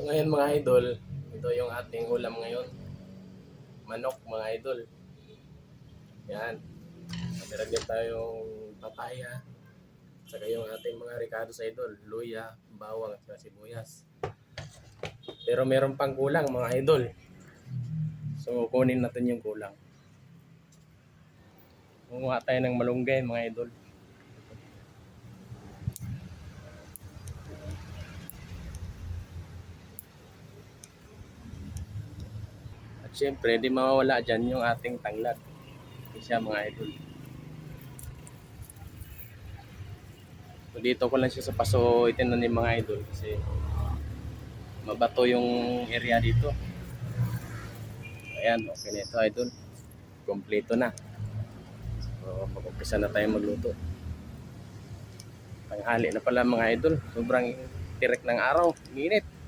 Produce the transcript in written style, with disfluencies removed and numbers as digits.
So ngayon mga idol, ito yung ating ulam ngayon. Manok mga idol. Yan. Meron din tayong papaya. Saka yung ating mga ricados idol. Luya, bawang at sibuyas. Pero meron pang kulang mga idol. So kunin natin yung kulang. Kumuha tayo ng malunggay mga idol. At syempre, di mawawala dyan yung ating tanglad. Siya mga idol. So, dito ko lang siya sa paso itinanim mga idol kasi mabato yung area dito. Ayan, okay na ito idol. Kompleto na. So, mag-umpisa na tayo magluto. Tanghali na pala mga idol. Sobrang tirik ng araw. Init.